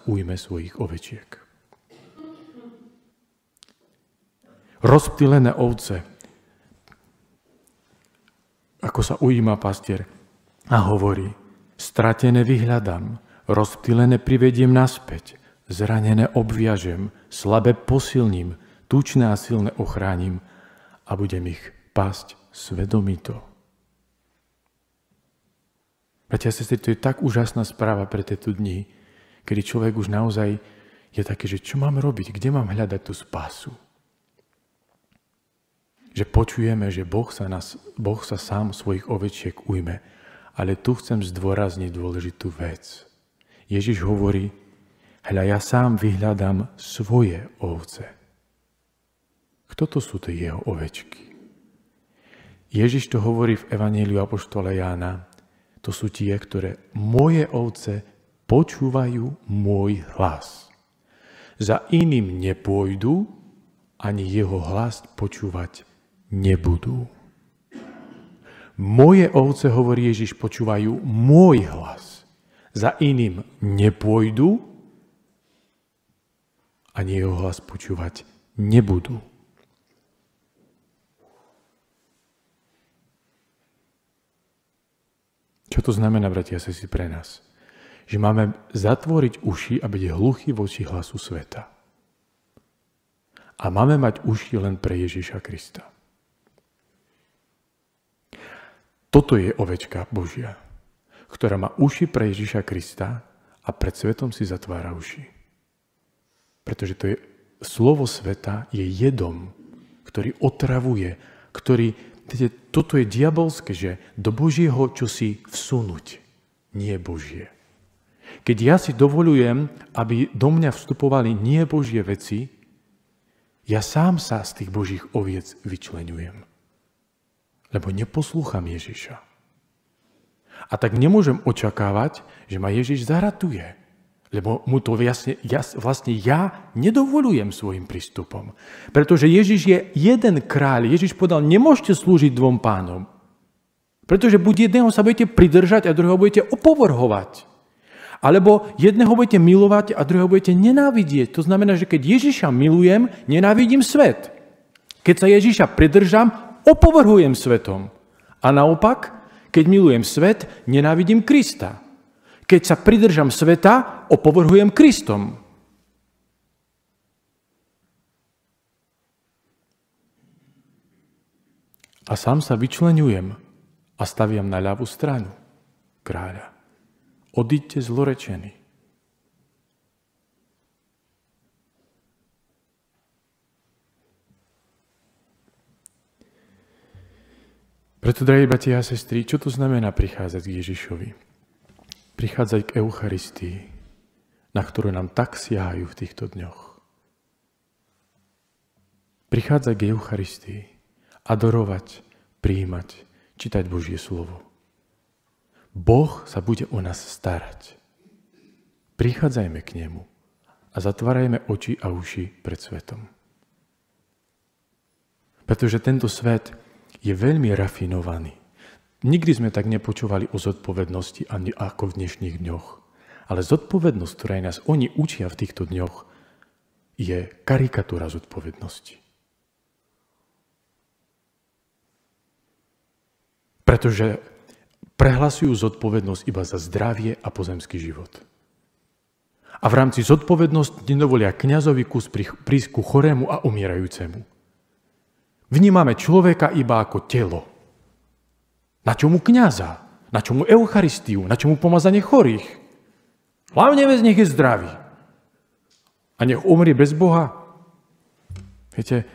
ujme svojich ovečiek. Rozptýlené ovce, ako sa ujíma pastier a hovorí, stratené vyhľadám, rozptýlené privediem naspäť, zranené obviažem, slabé posilním, tučné a silné ochránim a budem ich pásť svedomito. Bratia a sestry, to je tak úžasná správa pre tieto dni, kedy človek už naozaj je taký, že čo mám robiť, kde mám hľadať tú spásu. Že počujeme, že Boh sa sám svojich ovečiek ujme, ale tu chcem zdôrazniť dôležitú vec. Ježiš hovorí, hľa ja sám vyhľadám svoje ovce. Kto to sú tie jeho ovečky? Ježiš to hovorí v Evanjeliu apoštola Jána. To sú tie, ktoré moje ovce počúvajú môj hlas. Za iným nepôjdu, ani jeho hlas počúvať nebudú. Moje ovce, hovorí Ježiš, počúvajú môj hlas. Za iným nepôjdu, ani jeho hlas počúvať nebudú. Čo to znamená, bratia a sestry, pre nás? Že máme zatvoriť uši a byť hluchí voči hlasu sveta. A máme mať uši len pre Ježiša Krista. Toto je ovečka Božia, ktorá má uši pre Ježiša Krista a pred svetom si zatvára uši. Pretože to je slovo sveta je jedom, ktorý otravuje, toto je diabolské, že do Božieho čosi vsunúť, nie Božie. Keď ja si dovolujem, aby do mňa vstupovali nie Božie veci, ja sám sa z tých Božích oviec vyčleňujem. Lebo neposlúcham Ježiša. A tak nemôžem očakávať, že ma Ježiš zaratuje. Lebo mu to vlastne ja nedovolujem svojim prístupom. Pretože Ježiš je jeden kráľ. Ježiš povedal, nemôžete slúžiť dvom pánom. Pretože buď jedného sa budete pridržať a druhého budete opovrhovať. Alebo jedného budete milovať a druhého budete nenávidieť. To znamená, že keď Ježiša milujem, nenávidím svet. Keď sa Ježiša pridržam, opovrhujem svetom. A naopak, keď milujem svet, nenávidím Krista. Keď sa pridržam sveta, opovrhujem Kristom. A sám sa vyčleňujem a staviam na ľavú stranu kráľa. Odíďte zlorečení. Preto, drahí bratia a sestry, čo to znamená prichádzať k Ježišovi? Prichádzať k Eucharistii, na ktorú nám tak siahajú v týchto dňoch. Prichádzať k Eucharistii, adorovať, prijímať, čítať Božie slovo. Boh sa bude o nás starať. Prichádzajme k nemu a zatvárajme oči a uši pred svetom. Pretože tento svet je veľmi rafinovaný. Nikdy sme tak nepočúvali o zodpovednosti ani ako v dnešných dňoch. Ale zodpovednosť, ktorá nás oni učia v týchto dňoch, je karikatúra zodpovednosti. Pretože prehlasujú zodpovednosť iba za zdravie a pozemský život. A v rámci zodpovednosti nedovolia kňazovi prísť ku chorému a umierajúcemu. Vnímame človeka iba ako telo. Na čomu kňaza? Na čomu Eucharistiu? Na čomu pomazanie chorých? Hlavne nech je zdravý. A nech umrie bez Boha. Viete,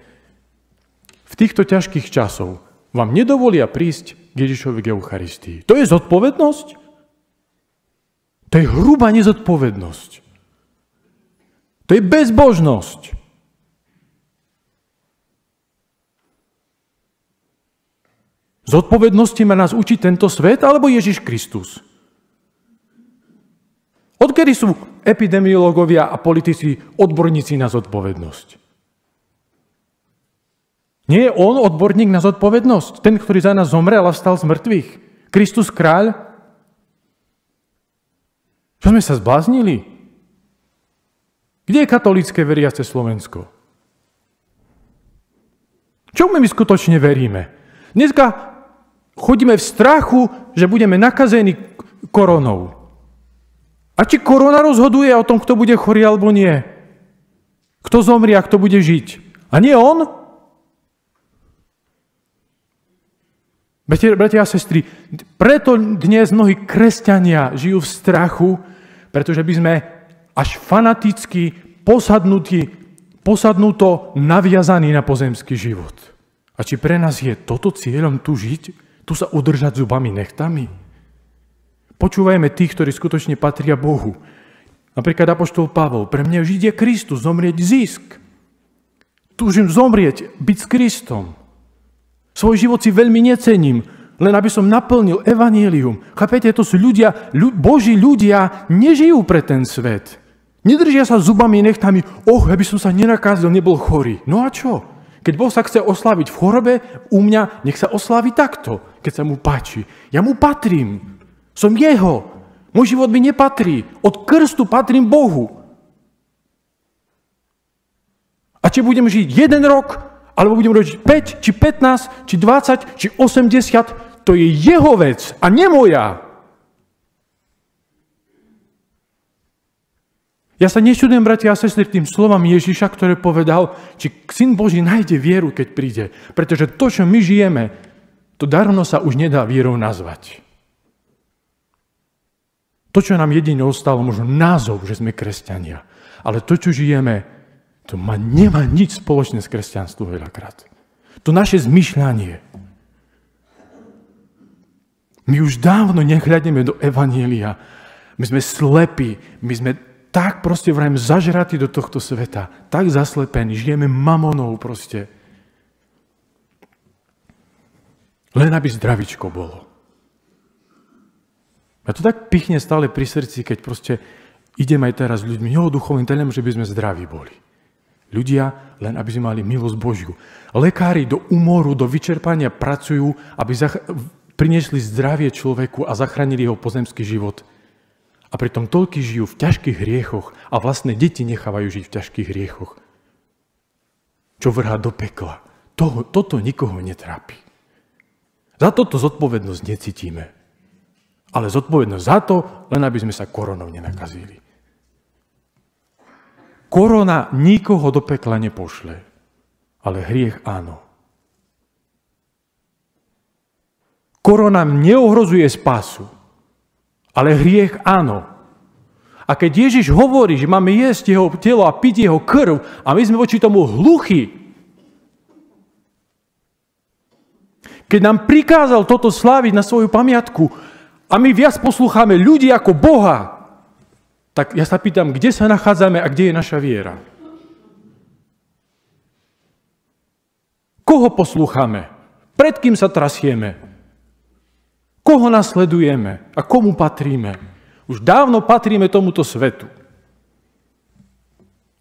v týchto ťažkých časov vám nedovolia prísť k Ježišovi k Eucharistii. To je zodpovednosť? To je hrubá nezodpovednosť. To je bezbožnosť. Zodpovednosti má nás učiť tento svet alebo Ježiš Kristus? Odkedy sú epidemiológovia a politici odborníci na zodpovednosť? Nie je on odborník na zodpovednosť? Ten, ktorý za nás zomrel a vstal z mŕtvych? Kristus kráľ? Čo sme sa zbláznili? Kde je katolícke veriace Slovensko? Čomu my skutočne veríme? Dneska chodíme v strachu, že budeme nakazení koronou. A či korona rozhoduje o tom, kto bude chorý alebo nie? Kto zomrie a kto bude žiť? A nie on? Bratia a sestry, preto dnes mnohí kresťania žijú v strachu, pretože by sme až fanaticky posadnuto naviazaní na pozemský život. A či pre nás je toto cieľom tu žiť? Tu sa udržať zubami nechtami? Počúvajme tých, ktorí skutočne patria Bohu. Napríklad apoštol Pavol. Pre mňa žiť je Kristus, zomrieť zisk. Túžim zomrieť, byť s Kristom. Svoj život si veľmi necením, len aby som naplnil evanjelium. Chápete, to sú ľudia, Boží ľudia nežijú pre ten svet. Nedržia sa zubami a nechtami, aby som sa nenakázil, nebol chorý. No a čo? Keď Boh sa chce osláviť v chorobe, u mňa nech sa oslávi takto, keď sa mu páči. Ja mu patrím. Som jeho. Môj život mi nepatrí. Od krstu patrím Bohu. A či budem žiť 1 rok, alebo budem žiť 5, či 15, či 20, či 80, to je jeho vec a nie moja. Ja sa nečudujem, bratia a sestry, tým slovám Ježiša, ktoré povedal, či Syn Boží nájde vieru, keď príde. Pretože to, čo my žijeme, to darmo sa už nedá vierou nazvať. To, čo nám jedine ostalo, možno názov, že sme kresťania. Ale to, čo žijeme, to nemá nič spoločné s kresťanstvom veľakrát. To naše zmyšľanie. My už dávno nehľadneme do evanjelia. My sme slepí, my sme tak proste vrajme zažratí do tohto sveta, tak zaslepení, žijeme mamonou proste. Len aby zdravičko bolo. A to tak pichne stále pri srdci, keď proste idem aj teraz s ľuďmi, duchovným telem, že by sme zdraví boli. Ľudia, len aby sme mali milosť Božiu. Lekári do umoru, do vyčerpania pracujú, aby priniesli zdravie človeku a zachránili jeho pozemský život. A pritom toľky žijú v ťažkých hriechoch a vlastné deti nechávajú žiť v ťažkých hriechoch. Čo vrhá do pekla. Toto nikoho netrápi. Za toto zodpovednosť necítime. Ale zodpovednosť za to, len aby sme sa koronou nenakazili. Korona nikoho do pekla nepošle, ale hriech áno. Korona neohrozuje spásu, ale hriech áno. A keď Ježiš hovorí, že máme jesť jeho telo a piť jeho krv a my sme voči tomu hluchí, keď nám prikázal toto sláviť na svoju pamiatku a my viac poslúchame ľudí ako Boha, tak ja sa pýtam, kde sa nachádzame a kde je naša viera? Koho poslúchame? Pred kým sa trasieme? Koho nasledujeme a komu patríme? Už dávno patríme tomuto svetu.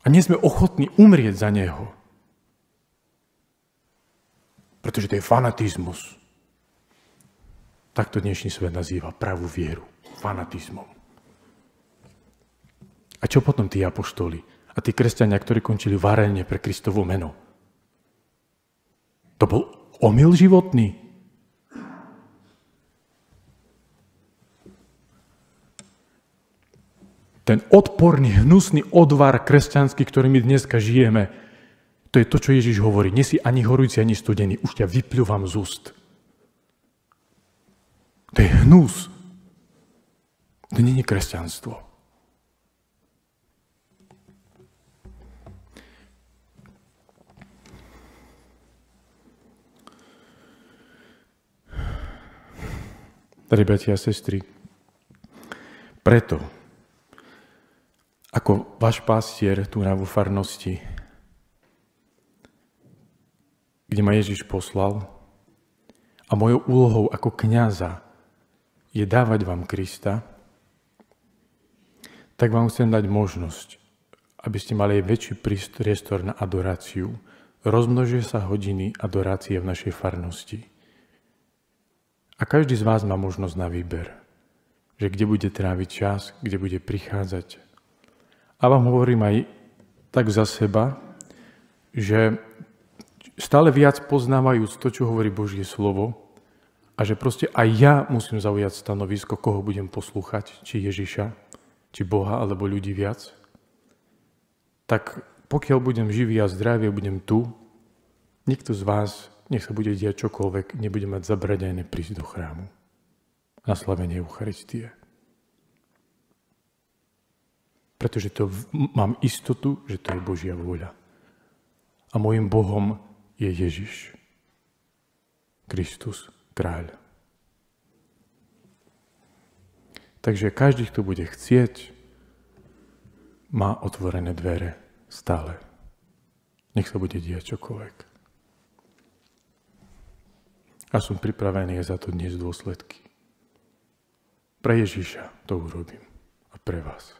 A nie sme ochotní umrieť za neho. Pretože to je fanatizmus. Tak to dnešný svet nazýva pravú vieru. Fanatizmom. A čo potom tí apoštoli a tí kresťania, ktorí končili v aréne pre Kristovo meno? To bol omyl životný. Ten odporný, hnusný odvar kresťanský, ktorý my dneska žijeme, to je to, čo Ježiš hovorí. Nie si ani horúci, ani studený. Už ťa vypľúvam z úst. To je hnus. To nie je kresťanstvo. Drahí bratia a sestry, preto, ako váš pastier tu vo farnosti, kde ma Ježiš poslal, a mojou úlohou ako kňaza je dávať vám Krista, tak vám chcem dať možnosť, aby ste mali väčší priestor na adoráciu. Rozmnožuje sa hodiny adorácie v našej farnosti. A každý z vás má možnosť na výber, že kde bude tráviť čas, kde bude prichádzať. A vám hovorím aj tak za seba, že stále viac poznávajúc to, čo hovorí Božie slovo, a že proste aj ja musím zaujať stanovisko, koho budem poslúchať, či Ježiša, či Boha, alebo ľudí viac, tak pokiaľ budem živý a zdravý, budem tu, nikto z vás, nech sa bude diať čokoľvek, nebude mať zabranené prísť do chrámu na slavenie Eucharistie. Pretože mám istotu, že to je Božia vôľa. A môjim Bohom je Ježiš, Kristus, kráľ. Takže každý, kto bude chcieť, má otvorené dvere stále. Nech sa bude diať čokoľvek. A som pripravený aj za to dnes dôsledky. Pre Ježiša to urobím. A pre vás.